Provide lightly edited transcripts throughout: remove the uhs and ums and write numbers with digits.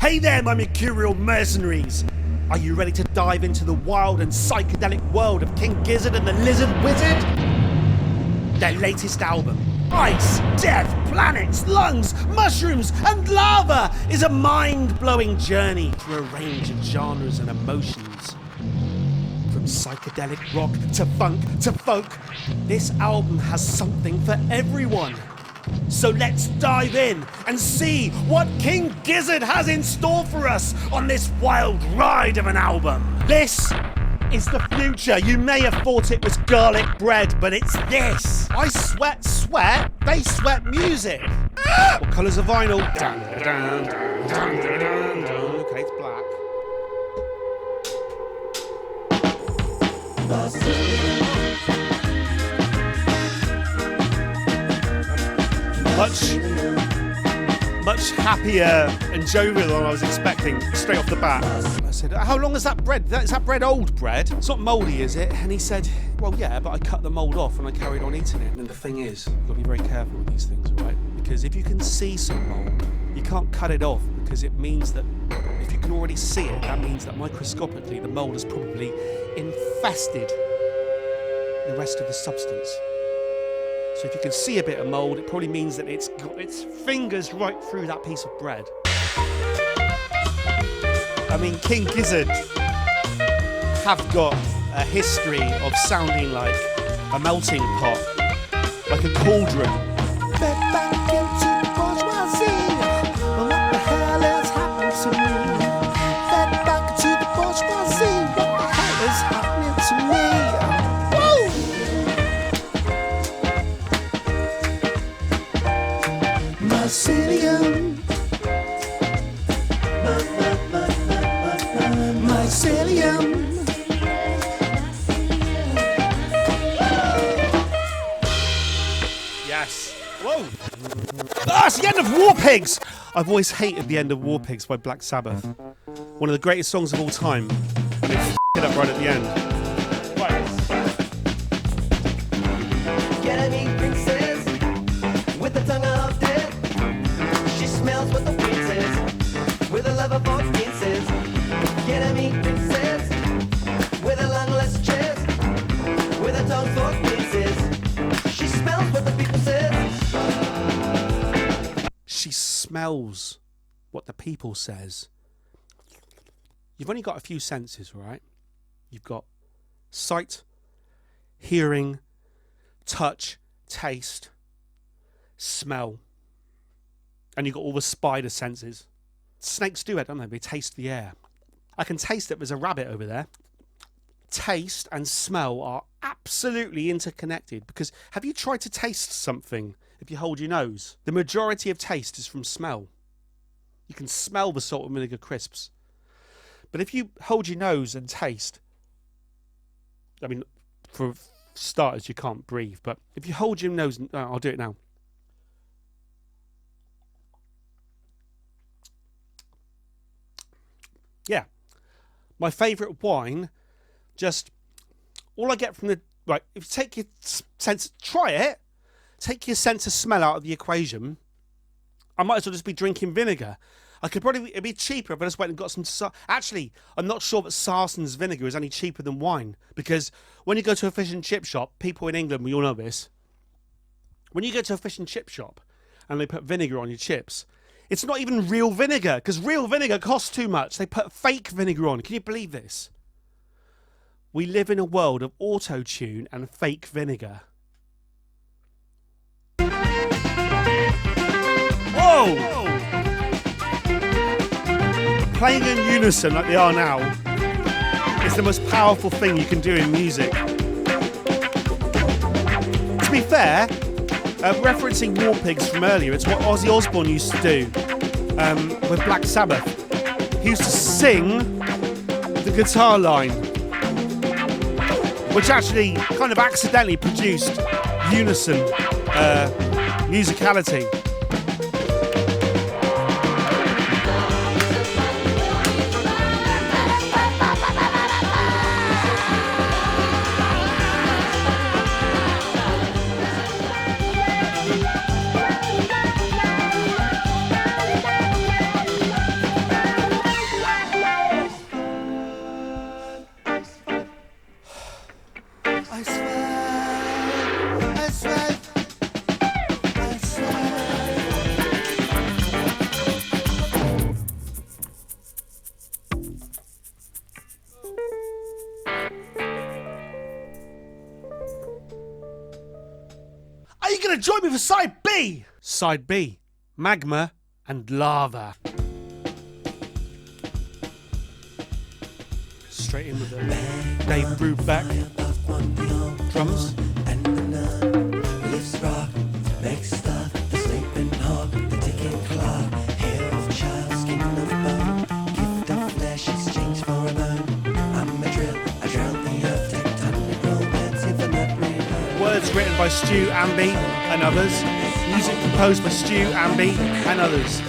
Hey there, my Mercurial mercenaries! Are you ready to dive into the wild and psychedelic world of King Gizzard and the Lizard Wizard? Their latest album, Ice, Death, Planets, Lungs, Mushrooms, and Lava, is a mind-blowing journey through a range of genres and emotions. From psychedelic rock to funk to folk, this album has something for everyone. So let's dive in and see what King Gizzard has in store for us on this wild ride of an album. This is the future. You may have thought it was garlic bread, but it's this. I sweat, they sweat music. What colour's the vinyl? Dun, dun, dun, dun, dun, dun, dun. Okay, it's black. Much happier and jovial than I was expecting straight off the bat. I said, how long is that bread? Is that bread old bread? It's not mouldy, is it? And he said, well, yeah, but I cut the mould off and I carried on eating it. And the thing is, you've got to be very careful with these things, all right? Because if you can see some mould, you can't cut it off, because it means that if you can already see it, that means that microscopically the mould has probably infested the rest of the substance. So if you can see a bit of mould, it probably means that it's got its fingers right through that piece of bread. I mean, King Gizzard have got a history of sounding like a melting pot, like a cauldron. Fed back into the bourgeoisie. Well, what the hell has happened to me? Fed back into the bourgeoisie. What the hell is happening to me? Mycelium, mycelium. Yes. Whoa. Ah, it's the end of War Pigs. I've always hated the end of War Pigs by Black Sabbath. One of the greatest songs of all time. And they f***ed it up right at the end. Right. Get me princess with the tongue of death. She smells what the wind says, with a lover for princes. Get me princess, with a long less chest, with a tongue for princes. She smells what the people says. She smells what the people says. You've only got a few senses, right? You've got sight, hearing, touch, taste, smell. And you've got all the spider senses. Snakes do it, don't they? They taste the air. I can taste that there's a rabbit over there. Taste and smell are absolutely interconnected, because have you tried to taste something if you hold your nose? The majority of taste is from smell. You can smell the salt and vinegar crisps. But if you hold your nose and taste, I mean, for starters, you can't breathe, but if you hold your nose, I'll do it now. Yeah, my favourite wine, just all I get from the, right, if you take your sense, try it, take your sense of smell out of the equation, I might as well just be drinking vinegar. I could probably, it'd be cheaper if I just went and got some, actually, I'm not sure that Sarson's vinegar is any cheaper than wine, because when you go to a fish and chip shop, people in England, we all know this, when you go to a fish and chip shop and they put vinegar on your chips, it's not even real vinegar, because real vinegar costs too much. They put fake vinegar on. Can you believe this? We live in a world of auto-tune and fake vinegar. Whoa! Playing in unison like they are now is the most powerful thing you can do in music. To be fair, referencing War Pigs from earlier, it's what Ozzy Osbourne used to do with Black Sabbath. He used to sing the guitar line, which actually kind of accidentally produced unison musicality. gonna join me for side B? Side B, magma and lava. Straight in with the Dave Brubeck drums. Words written by Stu Amby and others. Music composed by Stu Amby and others.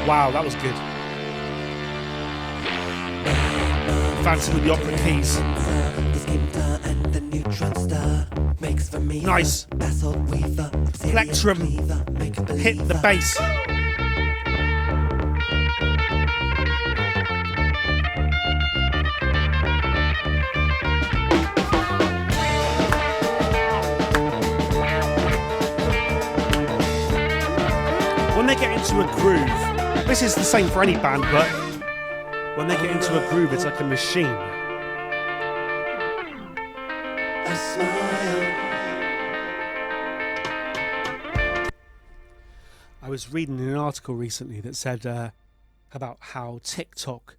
Wow, that was good. Fancy with the opera keys. Nice. Plectrum hit the bass. When they get into a groove, this is the same for any band, but when they get into a groove, it's like a machine. A smile. I was reading an article recently that said about how TikTok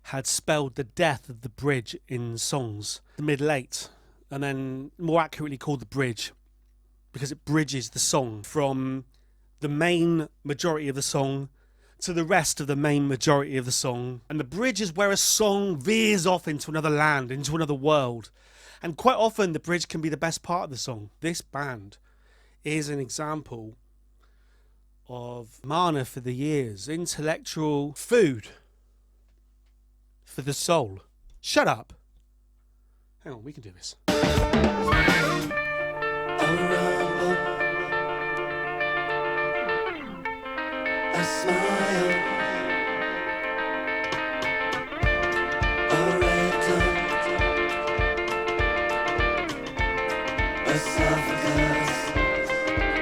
had spelled the death of the bridge in songs, the mid-late, and then more accurately called the bridge, because it bridges the song from the main majority of the song to the rest of the main majority of the song. And the bridge is where a song veers off into another land, into another world. And quite often the bridge can be the best part of the song. This band is an example of mana for the ears, intellectual food for the soul. Shut up. Hang on, we can do this. A smile, a rhythm, a esophagus.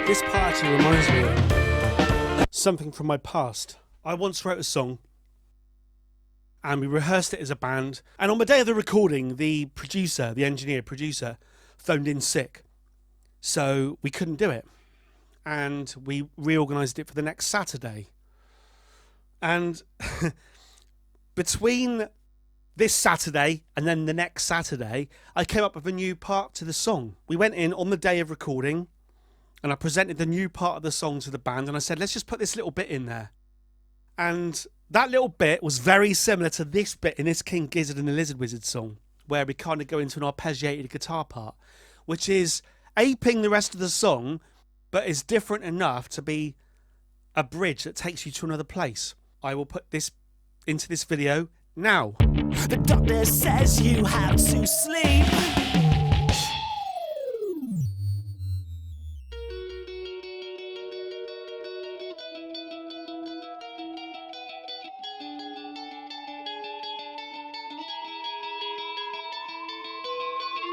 This party reminds me of something from my past. I once wrote a song and we rehearsed it as a band, and on the day of the recording, the engineer producer phoned in sick, so we couldn't do it. And we reorganised it for the next Saturday. And between this Saturday and then the next Saturday, I came up with a new part to the song. We went in on the day of recording and I presented the new part of the song to the band and I said, let's just put this little bit in there. And that little bit was very similar to this bit in this King Gizzard and the Lizard Wizard song, where we kind of go into an arpeggiated guitar part, which is aping the rest of the song, but is different enough to be a bridge that takes you to another place. I will put this into this video now. The doctor says you have to sleep.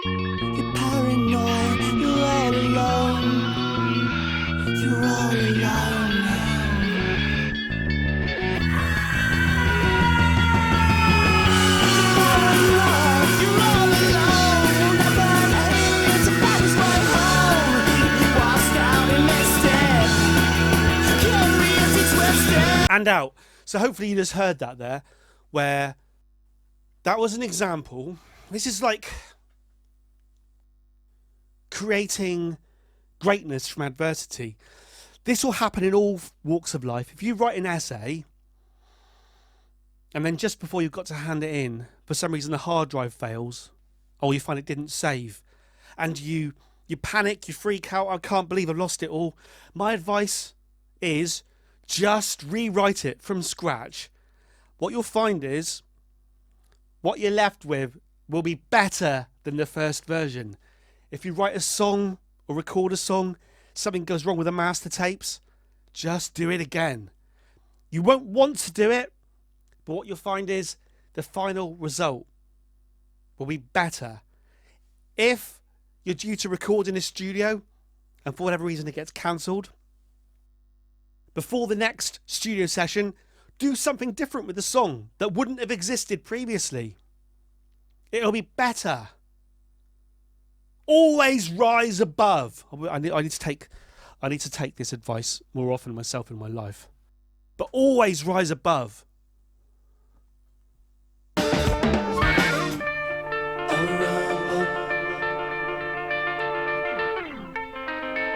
You're paranoid, you're all alone. You're all alone. You're all alone. Never aliens to find his way home. You washed out and missed it. Curiosity twisted. And out. So hopefully you just heard that there, where that was an example. This is like creating greatness from adversity. This will happen in all walks of life. If you write an essay and then just before you've got to hand it in, for some reason the hard drive fails, or you find it didn't save, and you panic, you freak out, I can't believe I've lost it all. My advice is just rewrite it from scratch. What you'll find is what you're left with will be better than the first version. If you write a song or record a song, something goes wrong with the master tapes, just do it again. You won't want to do it, but what you'll find is the final result will be better. If you're due to record in a studio and for whatever reason it gets cancelled, before the next studio session, do something different with the song that wouldn't have existed previously. It'll be better. Always rise above. I need to take this advice more often myself in my life. But always rise above.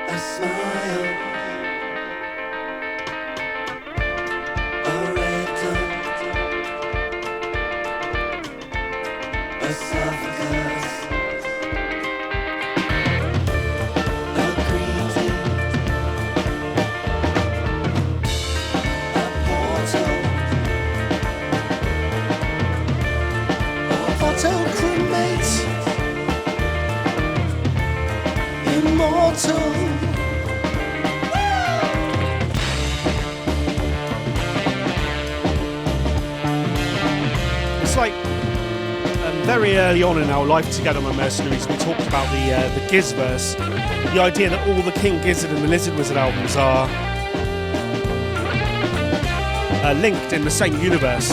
A smile, a rhythm, a esophagus, a greeting, a portal, auto-cremate, immortal. It's like very early on in our life together on the Mercenaries, we talked about the Gizverse, the idea that all the King Gizzard and the Lizard Wizard albums are linked in the same universe.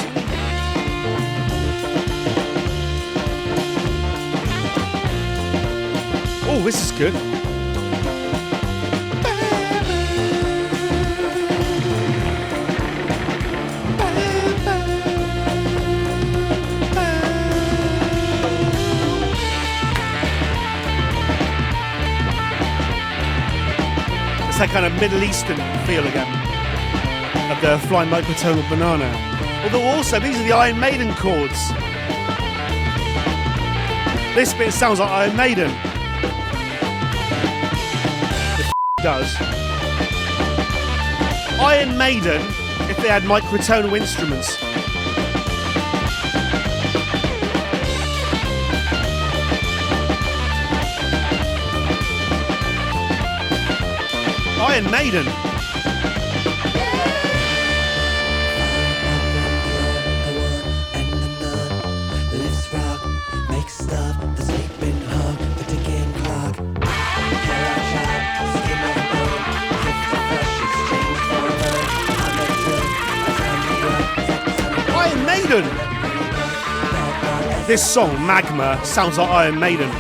Oh, this is good. That kind of Middle Eastern feel again of the flying microtonal banana. Although also these are the Iron Maiden chords. This bit sounds like Iron Maiden. It does. Iron Maiden if they had microtonal instruments. Iron Maiden. Iron Maiden. This song, Magma, sounds like Iron Maiden.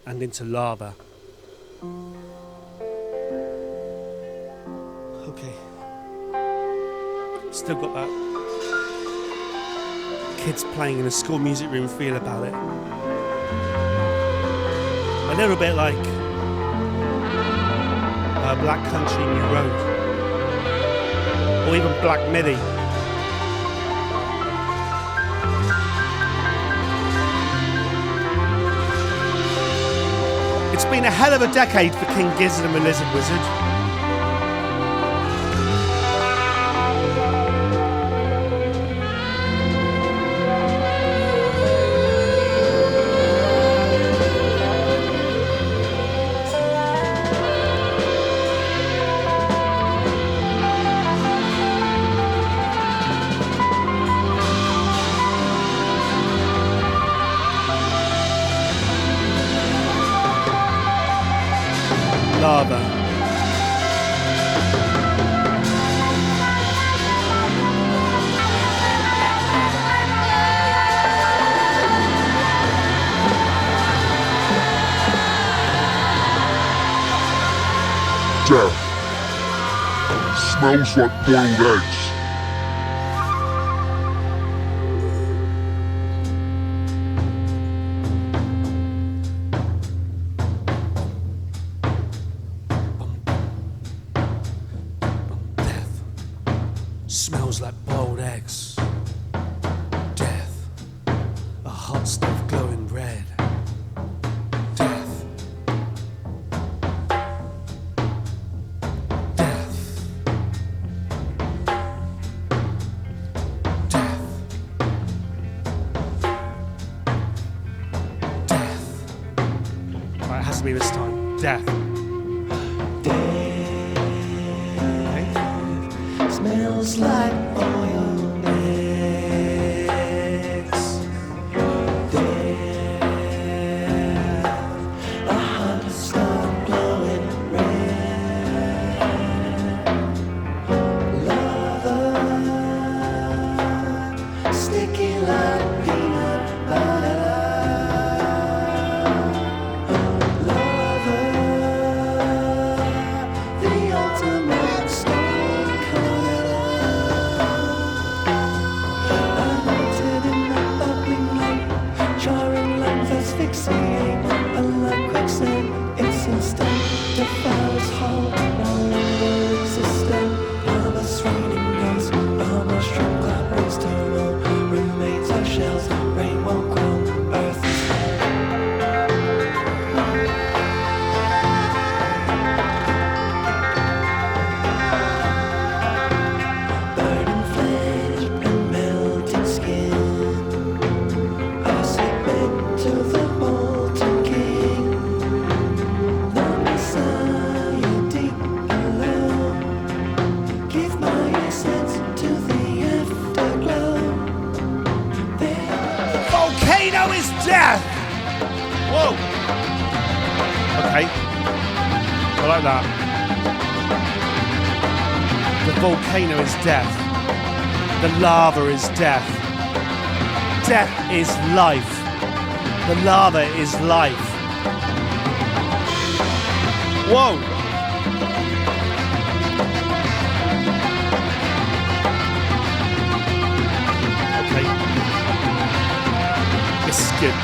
And into lava. Okay. Still got that kids playing in a school music room feel about it. A little bit like Black Country New Road. Or even Black Midi. It's been a hell of a decade for King Gizzard and the Lizard Wizard. Lava. Death. Smells like boiled eggs. Smells like boiled eggs. Death. A hot stove glowing red. to me this time. Death. Okay. Smells like oil mix. Death. A hot star glowing red. Lava. Sticky like peanut butter. Lava. The ultimate stone color. Anointed in the bubbling light, jarring lungs asphyxiate. Unlike quicksand, it's instant. Defiles whole, no longer existent. Lava's raining ghosts, a mushroom cloud brings to roll. Remains our shells, rain won't grow. Earth is burning flesh and melting skin. I submit to the molten king. The Messiah deep below. Give my essence to the afterglow. Volcano is death! Whoa! Okay. I like that. The volcano is death. The lava is death. Death is life. The lava is life. Whoa! Okay. This is good.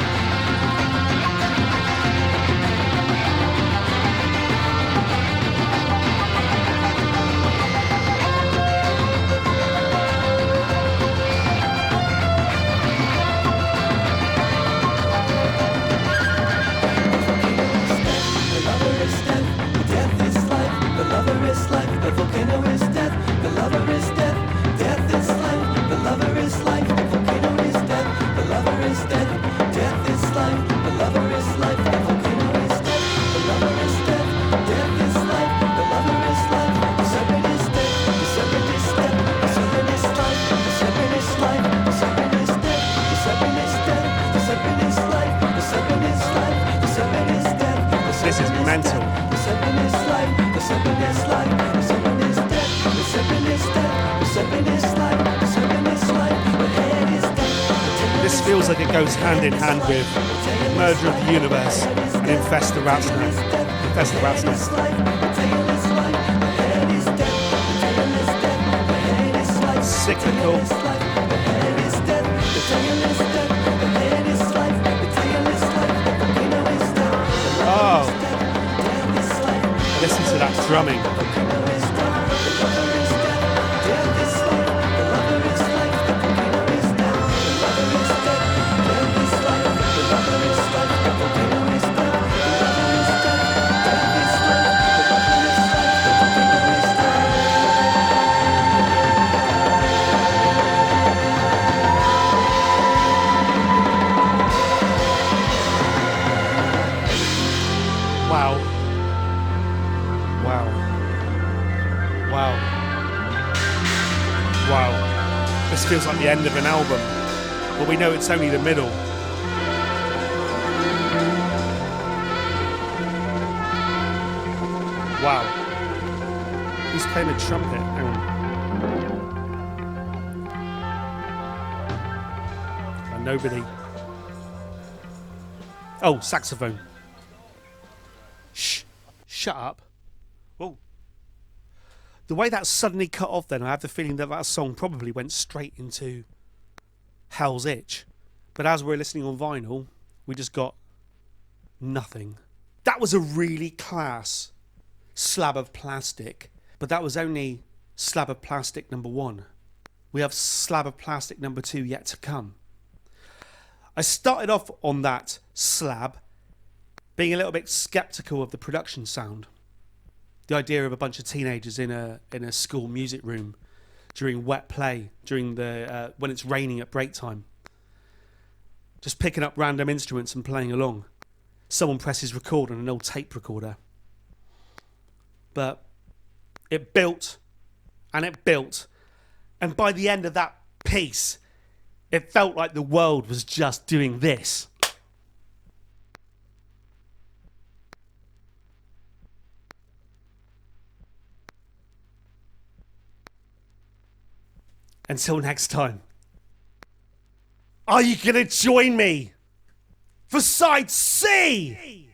The lover is death, death is life. The lover is life, the volcano is death. The lover is death, death is life. The lover is life, the volcano is death. The lover is death, death is life. The lover is life, the volcano is death. The lover is death, death is life. The lover is life. The serpent is death, the serpent is death. The serpent is life, the serpent is life. The serpent is death, the serpent is death. The serpent is life, the serpent is life. The serpent is death. This is mental. The serpent is life, the serpent is life, the serpent is death, the serpent is death, the serpent is life, the serpent is life, the head is death. This feels like it goes hand in hand with Murder of the Universe and Infest the Rat's Nest. Infest the Rat's Nest. Cyclical. Oh, listen to that drumming. Wow. Wow. Wow. Wow. This feels like the end of an album, but we know it's only the middle. Wow. Who's playing a trumpet? Hang on. Nobody. Oh, saxophone. Shh. Shut up. Whoa. The way that suddenly cut off then, I have the feeling that that song probably went straight into Hell's Itch. But as we're listening on vinyl, we just got nothing. That was a really class slab of plastic. But that was only slab of plastic number 1. We have slab of plastic number 2 yet to come. I started off on that slab being a little bit skeptical of the production sound. The idea of a bunch of teenagers in a school music room during wet play, during the when it's raining at break time, just picking up random instruments and playing along. someone presses record on an old tape recorder. But it built and it built, and by the end of that piece, it felt like the world was just doing this. Until next time, are you gonna join me for Side C?